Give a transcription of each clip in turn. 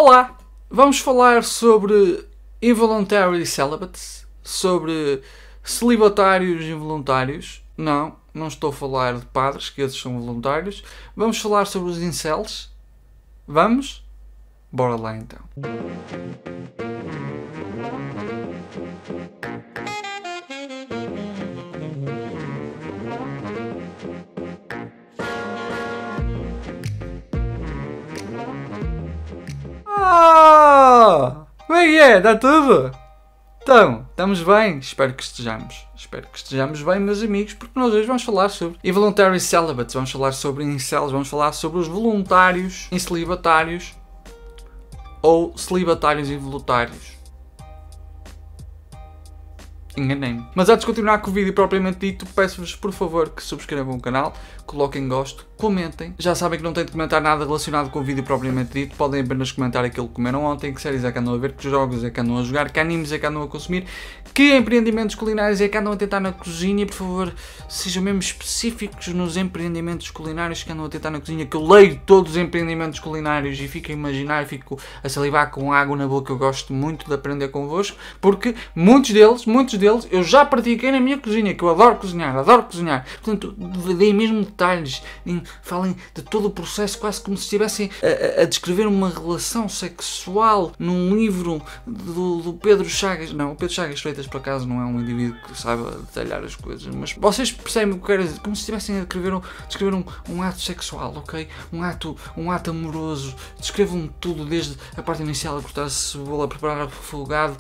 Olá! Vamos falar sobre involuntary celibates, sobre celibatários involuntários. Não estou a falar de padres, que esses são voluntários. Vamos falar sobre os incels. Vamos? Bora lá então. Como é que é? Está tudo? Então, estamos bem? Espero que estejamos bem, meus amigos, porque nós hoje vamos falar sobre involuntary celibates, vamos falar sobre incels, vamos falar sobre os voluntários incelibatários ou celibatários involuntários. Enganei-me. Mas antes de continuar com o vídeo propriamente dito, peço-vos por favor que subscrevam o canal, coloquem gosto, comentem. Já sabem que não têm de comentar nada relacionado com o vídeo propriamente dito, podem apenas comentar aquilo que comeram ontem, que séries é que andam a ver, que jogos é que andam a jogar, que animes é que andam a consumir, que empreendimentos culinários é que andam a tentar na cozinha. Por favor, sejam mesmo específicos nos empreendimentos culinários que andam a tentar na cozinha, que eu leio todos os empreendimentos culinários e fico a imaginar, fico a salivar com água na boca. Eu gosto muito de aprender convosco, porque muitos deles eu já pratiquei na minha cozinha, que eu adoro cozinhar. Portanto, deem mesmo detalhes, falem de todo o processo, quase como se estivessem a descrever uma relação sexual num livro do Pedro Chagas. Não, o Pedro Chagas Freitas, por acaso, não é um indivíduo que saiba detalhar as coisas, mas vocês percebem o que eu quero dizer, como se estivessem a descrever um ato sexual, ok? Um ato amoroso. Descrevam tudo, desde a parte inicial, a cortar a cebola, a preparar o refogado,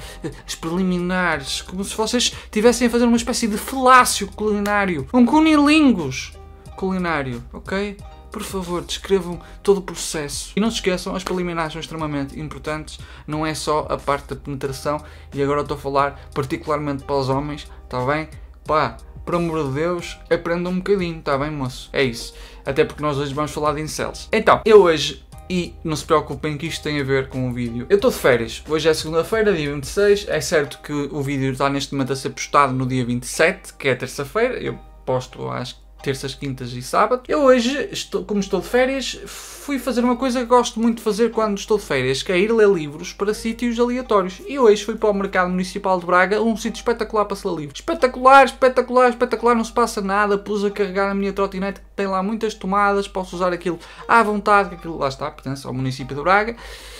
as preliminares, como se vocês estivessem a fazer uma espécie de falácio culinário, um cunilingus culinário, ok? Por favor, descrevam todo o processo. E não se esqueçam, as preliminares são extremamente importantes, não é só a parte da penetração, e agora estou a falar particularmente para os homens, está bem? Pá, por amor de Deus, aprendam um bocadinho, está bem, moço? É isso. Até porque nós hoje vamos falar de incels. Então, eu hoje... E não se preocupem que isto tem a ver com o vídeo. Eu estou de férias. Hoje é segunda-feira, dia 26. É certo que o vídeo está neste momento a ser postado no dia 27, que é terça-feira. Eu posto às terças, quintas e sábado. Eu hoje, como estou de férias, fui fazer uma coisa que gosto muito de fazer quando estou de férias, que é ir ler livros para sítios aleatórios. E hoje fui para o Mercado Municipal de Braga, um sítio espetacular para se ler livros. Espetacular, não se passa nada. Pus a carregar a minha trotinete, que tem lá muitas tomadas, posso usar aquilo à vontade, que aquilo lá está, pertence ao município de Braga.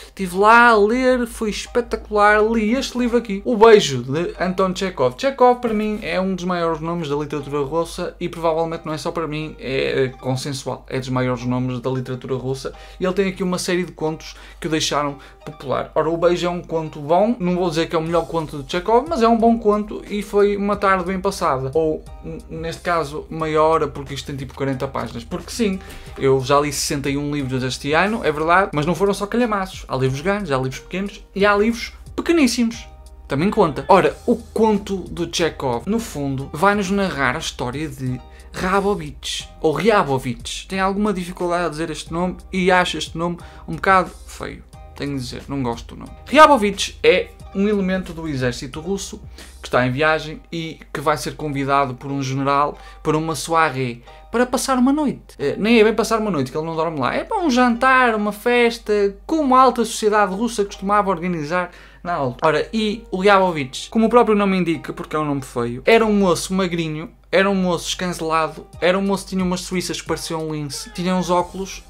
Estive lá a ler, foi espetacular, li este livro aqui, O Beijo, de Anton Chekhov. Chekhov, para mim, é um dos maiores nomes da literatura russa e provavelmente não é só para mim, é consensual, é dos maiores nomes da literatura russa. E ele tem aqui uma série de contos que o deixaram popular. Ora, O Beijo é um conto bom, não vou dizer que é o melhor conto de Chekhov, mas é um bom conto e foi uma tarde bem passada. Ou, neste caso, meia hora, porque isto tem tipo 40 páginas. Porque sim, eu já li 61 livros este ano, é verdade, mas não foram só calhamaços. Há livros grandes, há livros pequenos e há livros pequeníssimos. Também conta. Ora, o conto do Chekhov, no fundo, vai-nos narrar a história de Rabovich, ou Ryabovich. Tenho alguma dificuldade a dizer este nome e acho este nome um bocado feio. Tenho de dizer, não gosto do nome. Ryabovich é um elemento do exército russo que está em viagem e que vai ser convidado por um general para uma soirée, para passar uma noite. Nem é bem passar uma noite, que ele não dorme lá. É para um jantar, uma festa, como a alta sociedade russa costumava organizar na altura. Ora, e o Ryabovich, como o próprio nome indica, porque é um nome feio, era um moço magrinho, era um moço escancelado, era um moço que tinha umas suíças que pareciam um lince, tinha uns óculos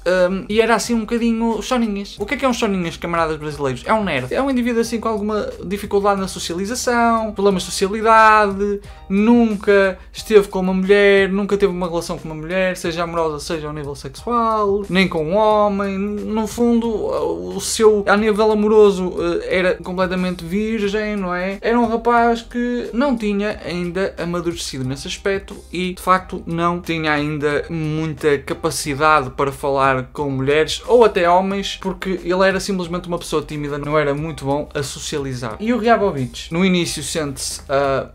e era assim um bocadinho choninhas. O que é um choninhas, camaradas brasileiros? É um nerd. É um indivíduo assim com alguma dificuldade na socialização, problemas de socialidade, nunca esteve com uma mulher, nunca teve uma relação com uma mulher, seja amorosa, seja ao nível sexual, nem com um homem. No fundo, o seu, a nível amoroso, era completamente virgem, não é? Era um rapaz que não tinha ainda amadurecido nesse aspecto e, de facto, não tinha ainda muita capacidade para falar com mulheres ou até homens, porque ele era simplesmente uma pessoa tímida, não era muito bom a socializar. E o Ryabovich, no início, sente-se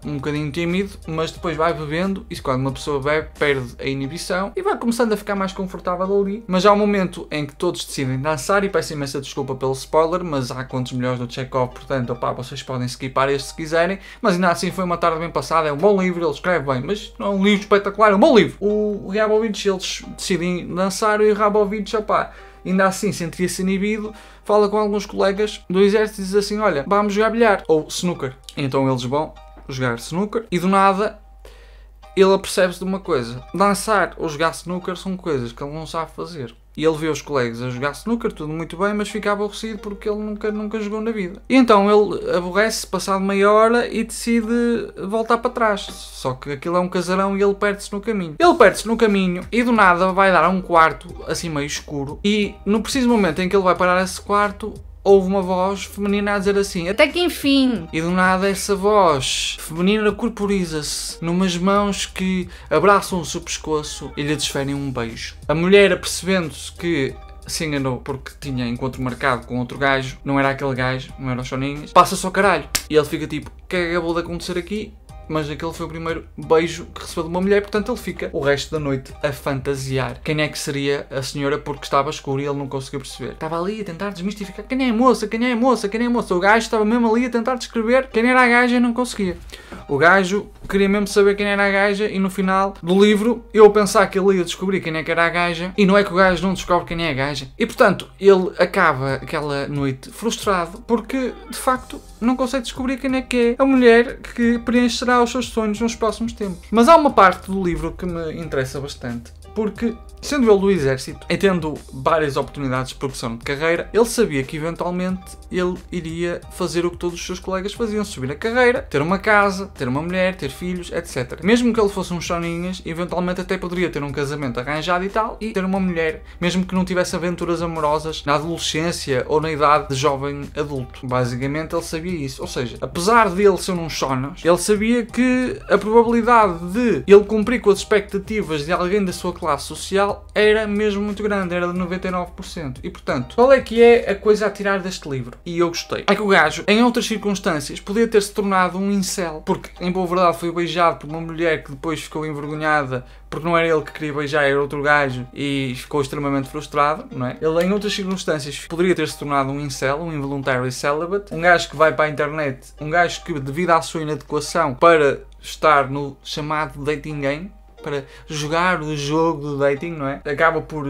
um bocadinho tímido, mas depois vai bebendo e quando uma pessoa bebe, perde a inibição e vai começando a ficar mais confortável ali. Mas há um momento em que todos decidem dançar e peço imensa desculpa pelo spoiler, mas há contos melhores do Chekhov, portanto, opá, vocês podem skipar este se quiserem, mas ainda assim foi uma tarde bem passada, é um bom livro, ele escreve bem, mas não é um livro espetacular, é um bom livro. O Ryabovich, eles decidem dançar e o Ryabovich, opá, ainda assim sentia-se inibido, fala com alguns colegas do exército e diz assim, olha, vamos jogar bilhar, ou snooker. Então eles vão jogar snooker e do nada ele apercebe-se de uma coisa, dançar ou jogar snooker são coisas que ele não sabe fazer. E ele vê os colegas a jogar snooker, tudo muito bem, mas fica aborrecido porque ele nunca jogou na vida. E então ele aborrece, passado meia hora, e decide voltar para trás. Só que aquilo é um casarão e ele perde-se no caminho. Ele perde-se no caminho e do nada vai dar a um quarto assim meio escuro. E no preciso momento em que ele vai parar esse quarto, houve uma voz feminina a dizer assim, até que enfim! E do nada essa voz feminina corporiza-se numas mãos que abraçam o seu pescoço e lhe desferem um beijo. A mulher, apercebendo-se que se enganou porque tinha encontro marcado com outro gajo, não era aquele gajo, não era os choninhas, passa-se ao caralho. E ele fica tipo, o que é que acabou de acontecer aqui? Mas aquele foi o primeiro beijo que recebeu de uma mulher, portanto ele fica o resto da noite a fantasiar. Quem é que seria a senhora, porque estava escuro e ele não conseguiu perceber. Estava ali a tentar desmistificar quem é a moça, quem é a moça, quem é a moça. O gajo estava mesmo ali a tentar descrever quem era a gaja e não conseguia. O gajo queria mesmo saber quem era a gaja e no final do livro eu pensar que ele ia descobrir quem é que era a gaja e não é que o gajo não descobre quem é a gaja. E portanto ele acaba aquela noite frustrado porque de facto não consegue descobrir quem é que é a mulher que preencherá os seus sonhos nos próximos tempos. Mas há uma parte do livro que me interessa bastante, porque sendo ele do exército e tendo várias oportunidades de progressão de carreira, ele sabia que eventualmente ele iria fazer o que todos os seus colegas faziam, subir a carreira, ter uma casa, ter uma mulher, ter filhos, etc. Mesmo que ele fosse um choninhas, eventualmente até poderia ter um casamento arranjado e tal, e ter uma mulher, mesmo que não tivesse aventuras amorosas na adolescência ou na idade de jovem adulto. Basicamente ele sabia isso, ou seja, apesar de ele ser um chonas, ele sabia que a probabilidade de ele cumprir com as expectativas de alguém da sua classe social era mesmo muito grande, era de 99%. E portanto, qual é que é a coisa a tirar deste livro? E eu gostei. É que o gajo, em outras circunstâncias, podia ter se tornado um incel, porque em boa verdade foi beijado por uma mulher que depois ficou envergonhada porque não era ele que queria beijar, era outro gajo e ficou extremamente frustrado, não é? Ele em outras circunstâncias poderia ter se tornado um incel, um involuntary celibate, um gajo que vai para a internet, um gajo que devido à sua inadequação para estar no chamado dating game, para jogar o jogo do dating, não é? Acaba por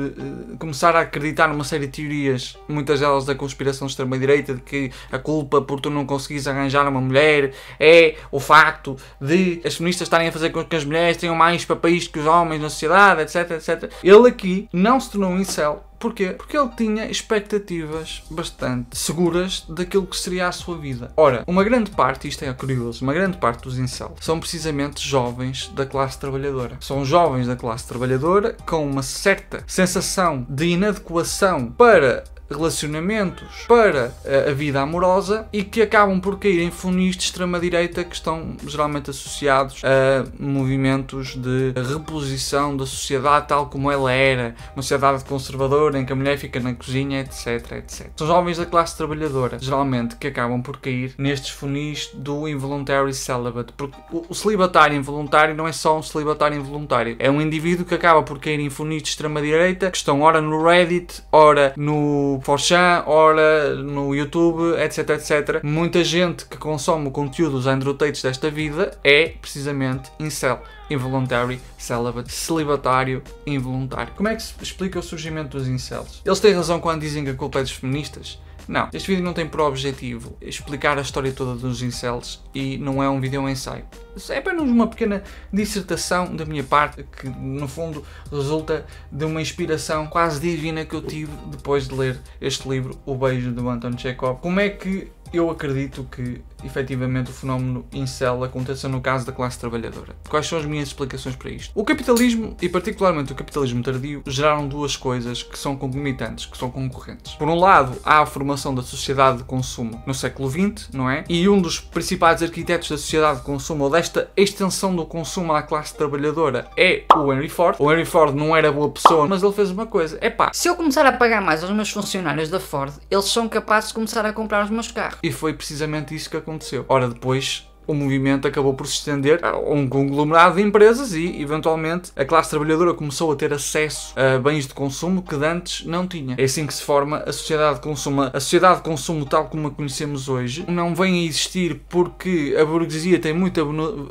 começar a acreditar numa série de teorias, muitas delas da conspiração de extrema-direita, de que a culpa por tu não conseguires arranjar uma mulher é o facto de as feministas estarem a fazer com que as mulheres tenham mais papéis que os homens na sociedade, etc, etc. Ele aqui não se tornou um incel. Porquê? Porque ele tinha expectativas bastante seguras daquilo que seria a sua vida. Ora, uma grande parte, isto é curioso, uma grande parte dos incels são precisamente jovens da classe trabalhadora. São jovens da classe trabalhadora com uma certa sensação de inadequação para relacionamentos, para a vida amorosa e que acabam por cair em funis de extrema-direita que estão geralmente associados a movimentos de reposição da sociedade tal como ela era, uma sociedade conservadora em que a mulher fica na cozinha, etc, etc. São jovens da classe trabalhadora, geralmente, que acabam por cair nestes funis do involuntary celibate, porque o celibatário involuntário não é só um celibatário involuntário, é um indivíduo que acaba por cair em funis de extrema-direita que estão ora no Reddit, ora no 4chan, ora no YouTube, etc, etc. Muita gente que consome o conteúdo dos Andrew Tates desta vida é precisamente incel, involuntary celibate, celibatário involuntário. Como é que se explica o surgimento dos incels? Eles têm razão quando dizem que a culpa é dos feministas? Não, este vídeo não tem por objetivo explicar a história toda dos incels e não é um vídeo ensaio. É apenas uma pequena dissertação da minha parte que, no fundo, resulta de uma inspiração quase divina que eu tive depois de ler este livro, O Beijo, do Anton Chekhov. Como é que eu acredito que, efetivamente, o fenómeno incel aconteça no caso da classe trabalhadora? Quais são as minhas explicações para isto? O capitalismo, e particularmente o capitalismo tardio, geraram duas coisas que são concomitantes, que são concorrentes. Por um lado, há a formação da sociedade de consumo no século XX, não é? E um dos principais arquitetos da sociedade de consumo, ou desta extensão do consumo à classe trabalhadora, é o Henry Ford. O Henry Ford não era boa pessoa, mas ele fez uma coisa. Epá, se eu começar a pagar mais aos meus funcionários da Ford, eles são capazes de começar a comprar os meus carros. E foi precisamente isso que aconteceu. Ora, depois o movimento acabou por se estender a um conglomerado de empresas e, eventualmente, a classe trabalhadora começou a ter acesso a bens de consumo que antes não tinha. É assim que se forma a sociedade de consumo. A sociedade de consumo, tal como a conhecemos hoje, não vem a existir porque a burguesia tem muita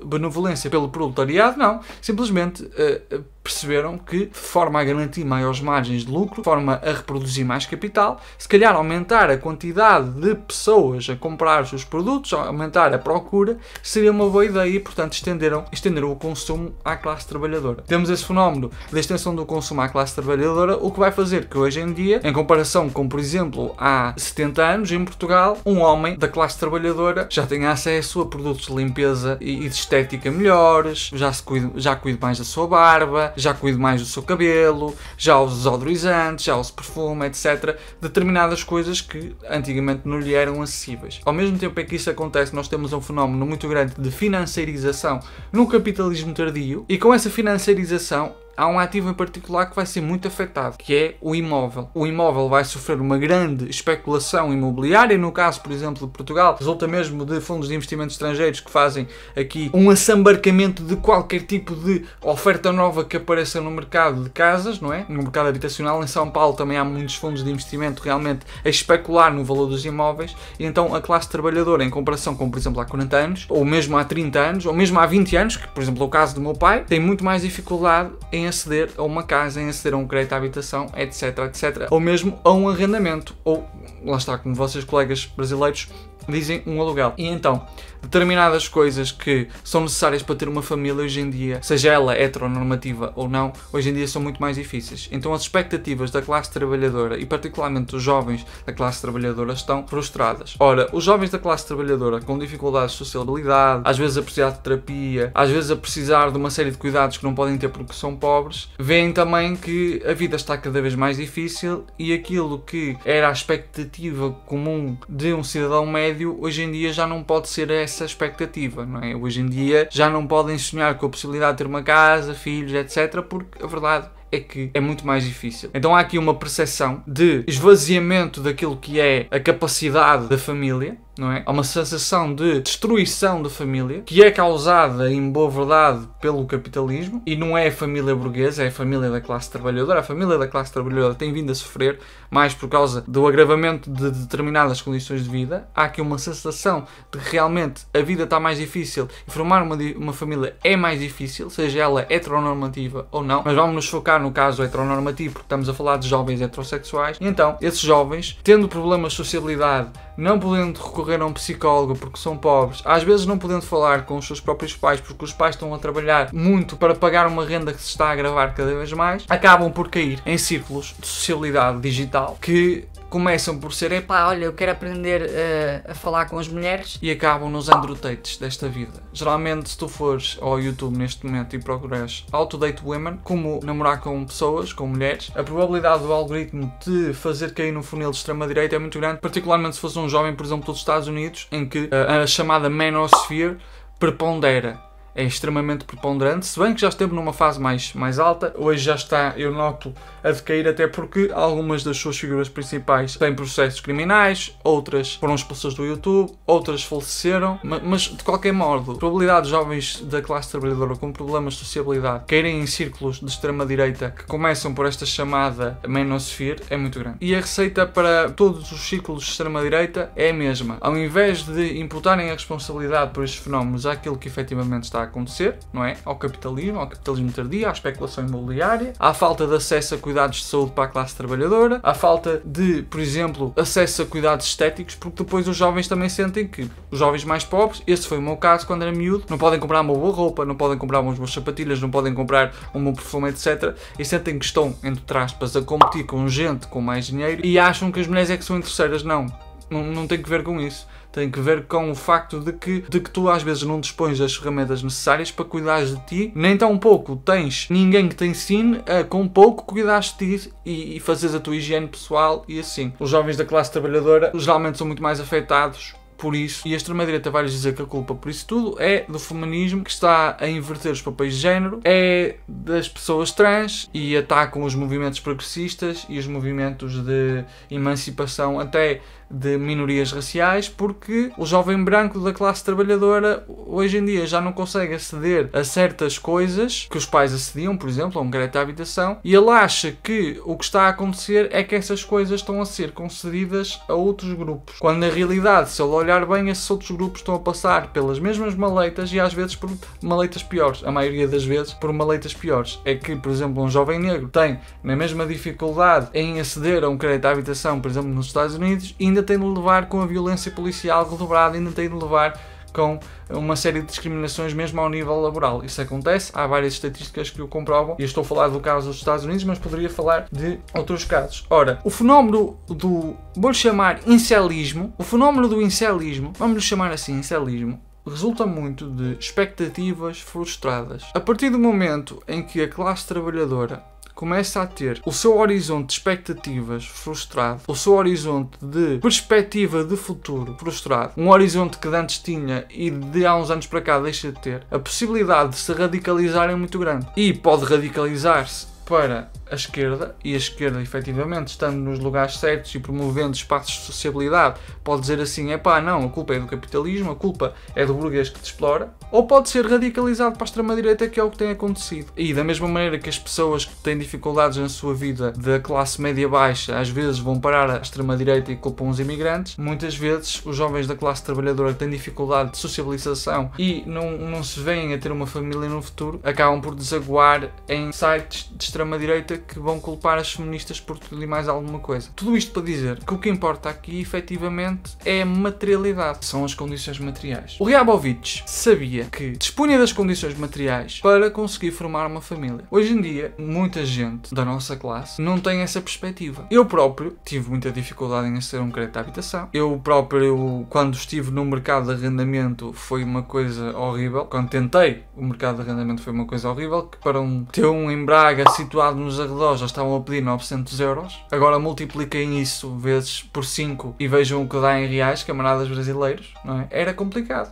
benevolência pelo proletariado, não. Simplesmente perceberam que, de forma a garantir maiores margens de lucro, de forma a reproduzir mais capital, se calhar aumentar a quantidade de pessoas a comprar os seus produtos, aumentar a procura, seria uma boa ideia e, portanto, estenderam o consumo à classe trabalhadora. Temos esse fenómeno da extensão do consumo à classe trabalhadora, o que vai fazer que hoje em dia, em comparação com, por exemplo, há 70 anos, em Portugal, um homem da classe trabalhadora já tenha acesso a produtos de limpeza e de estética melhores, já cuide mais da sua barba, já cuide mais do seu cabelo, já usa desodorizantes, já usa perfume, etc. Determinadas coisas que antigamente não lhe eram acessíveis. Ao mesmo tempo em que isso acontece, nós temos um fenómeno muito grande de financiarização no capitalismo tardio, e com essa financiarização há um ativo em particular que vai ser muito afetado, que é o imóvel. O imóvel vai sofrer uma grande especulação imobiliária, no caso, por exemplo, de Portugal, resulta mesmo de fundos de investimento estrangeiros que fazem aqui um assambarcamento de qualquer tipo de oferta nova que apareça no mercado de casas, não é? No mercado habitacional. Em São Paulo também há muitos fundos de investimento realmente a especular no valor dos imóveis, e então a classe trabalhadora, em comparação com, por exemplo, há 40 anos, ou mesmo há 30 anos, ou mesmo há 20 anos, que, por exemplo, é o caso do meu pai, tem muito mais dificuldade em aceder a uma casa, em aceder a um crédito à habitação, etc, etc. Ou mesmo a um arrendamento, ou, lá está, como vocês colegas brasileiros dizem, um aluguel. E então, determinadas coisas que são necessárias para ter uma família hoje em dia, seja ela heteronormativa ou não, hoje em dia são muito mais difíceis. Então as expectativas da classe trabalhadora, e particularmente os jovens da classe trabalhadora, estão frustradas. Ora, os jovens da classe trabalhadora com dificuldades de sociabilidade, às vezes a precisar de terapia, às vezes a precisar de uma série de cuidados que não podem ter porque são pobres, veem também que a vida está cada vez mais difícil, e aquilo que era a expectativa comum de um cidadão médio, hoje em dia já não pode ser essa expectativa, não é? Hoje em dia já não podem sonhar com a possibilidade de ter uma casa, filhos, etc, porque a verdade é que é muito mais difícil. Então há aqui uma percepção de esvaziamento daquilo que é a capacidade da família, não é? Há uma sensação de destruição da família, que é causada, em boa verdade, pelo capitalismo, e não é a família burguesa, é a família da classe trabalhadora. A família da classe trabalhadora tem vindo a sofrer mais por causa do agravamento de determinadas condições de vida. Há aqui uma sensação de que realmente a vida está mais difícil e formar uma família é mais difícil, seja ela heteronormativa ou não, mas vamos nos focar no caso heteronormativo, porque estamos a falar de jovens heterossexuais. E então, esses jovens, tendo problemas de sociabilidade, não podendo recorrer a um psicólogo porque são pobres, às vezes não podendo falar com os seus próprios pais porque os pais estão a trabalhar muito para pagar uma renda que se está a agravar cada vez mais, acabam por cair em círculos de sociabilidade digital que começam por ser epá, olha, eu quero aprender a falar com as mulheres, e acabam nos androtates desta vida. Geralmente, se tu fores ao YouTube neste momento e procurares How to Date Women, como namorar com pessoas, com mulheres, a probabilidade do algoritmo de fazer cair no funil de extrema-direita é muito grande, particularmente se fosse um jovem, por exemplo, dos Estados Unidos, em que a chamada manosphere prepondera. É extremamente preponderante, se bem que já esteve numa fase mais alta, hoje já está, eu noto, a decair, até porque algumas das suas figuras principais têm processos criminais, outras foram expulsas do YouTube, outras faleceram, mas de qualquer modo, a probabilidade de jovens da classe trabalhadora com problemas de sociabilidade caírem em círculos de extrema-direita que começam por esta chamada manosphere é muito grande. E a receita para todos os círculos de extrema-direita é a mesma. Ao invés de imputarem a responsabilidade por estes fenómenos àquilo que efetivamente está a acontecer, não é? Ao capitalismo tardio, à especulação imobiliária, à falta de acesso a cuidados de saúde para a classe trabalhadora, à falta de, por exemplo, acesso a cuidados estéticos, porque depois os jovens também sentem que os jovens mais pobres, esse foi o meu caso quando era miúdo, não podem comprar uma boa roupa, não podem comprar umas boas sapatilhas, não podem comprar um bom perfume, etc. E sentem que estão, entre aspas, a competir com gente com mais dinheiro e acham que as mulheres é que são interesseiras. Não tem que ver com isso. Tem que ver com o facto de que tu às vezes não dispões das ferramentas necessárias para cuidares de ti, nem tão pouco tens ninguém que te ensine a com pouco cuidares de ti e fazeres a tua higiene pessoal e assim. Os jovens da classe trabalhadora geralmente são muito mais afetados por isso, e a extrema-direita vai-lhes dizer que a culpa por isso tudo é do feminismo, que está a inverter os papéis de género, é das pessoas trans, e atacam os movimentos progressistas e os movimentos de emancipação até de minorias raciais, porque o jovem branco da classe trabalhadora hoje em dia já não consegue aceder a certas coisas que os pais acediam, por exemplo, a um crédito à habitação, e ele acha que o que está a acontecer é que essas coisas estão a ser concedidas a outros grupos, quando na realidade, se ele olhar bem, esses outros grupos estão a passar pelas mesmas maleitas e às vezes por maleitas piores, a maioria das vezes por maleitas piores. É que, por exemplo, um jovem negro tem na mesma dificuldade em aceder a um crédito à habitação, por exemplo, nos Estados Unidos, e ainda tem de levar com a violência policial redobrada, ainda tem de levar com uma série de discriminações mesmo ao nível laboral. Isso acontece, há várias estatísticas que o comprovam, e eu estou a falar do caso dos Estados Unidos, mas poderia falar de outros casos. Ora, o fenómeno do, vou-lhe chamar incelismo, o fenómeno do incelismo, vamos-lhe chamar assim, incelismo, resulta muito de expectativas frustradas. A partir do momento em que a classe trabalhadora começa a ter o seu horizonte de expectativas frustrado, o seu horizonte de perspectiva de futuro frustrado, um horizonte que antes tinha e de há uns anos para cá deixa de ter, a possibilidade de se radicalizar é muito grande. E pode radicalizar-se para a esquerda, e a esquerda, efetivamente, estando nos lugares certos e promovendo espaços de sociabilidade, pode dizer assim, não, a culpa é do capitalismo, a culpa é do burguês que te explora, ou pode ser radicalizado para a extrema-direita, que é o que tem acontecido. E da mesma maneira que as pessoas que têm dificuldades na sua vida da classe média-baixa, às vezes vão parar à extrema-direita e culpam os imigrantes, muitas vezes os jovens da classe trabalhadora que têm dificuldade de sociabilização e não se veem a ter uma família no futuro, acabam por desaguar em sites de extrema-direita que vão culpar as feministas por tudo e mais alguma coisa. Tudo isto para dizer que o que importa aqui, efetivamente, é a materialidade. São as condições materiais. O Ryabovich sabia que dispunha das condições materiais para conseguir formar uma família. Hoje em dia, muita gente da nossa classe não tem essa perspectiva. Eu próprio tive muita dificuldade em aceder a um crédito à habitação. Eu próprio, quando estive no mercado de arrendamento, foi uma coisa horrível. Quando tentei o mercado de arrendamento, foi uma coisa horrível, que para ter um em Braga situado nos arredores já estavam a pedir 900 euros. Agora multipliquem isso vezes por 5 e vejam o que dá em reais, camaradas brasileiros, não é? Era complicado.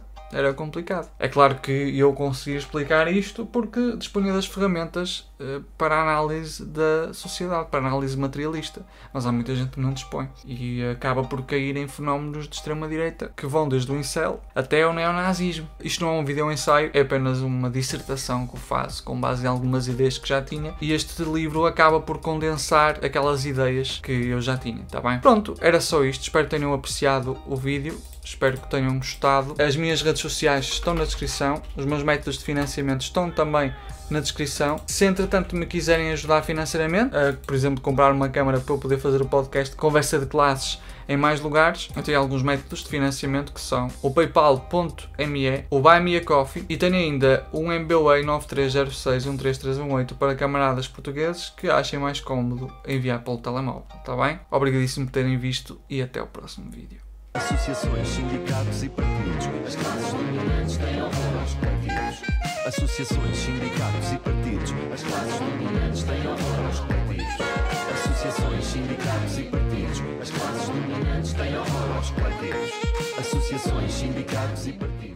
É claro que eu consegui explicar isto porque disponho das ferramentas para a análise da sociedade, para a análise materialista. Mas há muita gente que não dispõe e acaba por cair em fenómenos de extrema-direita que vão desde o incel até ao neonazismo. Isto não é um vídeo-ensaio, é apenas uma dissertação que eu faço com base em algumas ideias que já tinha, e este livro acaba por condensar aquelas ideias que eu já tinha, tá bem? Pronto, era só isto. Espero que tenham apreciado o vídeo. Espero que tenham gostado. As minhas redes sociais estão na descrição. Os meus métodos de financiamento estão também na descrição. Se entretanto me quiserem ajudar financeiramente, por exemplo, comprar uma câmara para eu poder fazer o podcast Conversa de Classes em mais lugares, eu tenho alguns métodos de financiamento que são o paypal.me, o Buy Me a Coffee, e tenho ainda um MBWay 9306-13318 para camaradas portugueses que achem mais cómodo enviar pelo telemóvel. Está bem? Obrigadíssimo por terem visto e até o próximo vídeo. Associações, sindicatos e partidos. As classes dominantes têm horror aos partidos. Associações, sindicatos e partidos. As classes dominantes têm horror aos partidos. Associações, sindicatos e partidos. As classes dominantes têm horror aos partidos. Associações, sindicatos e partidos.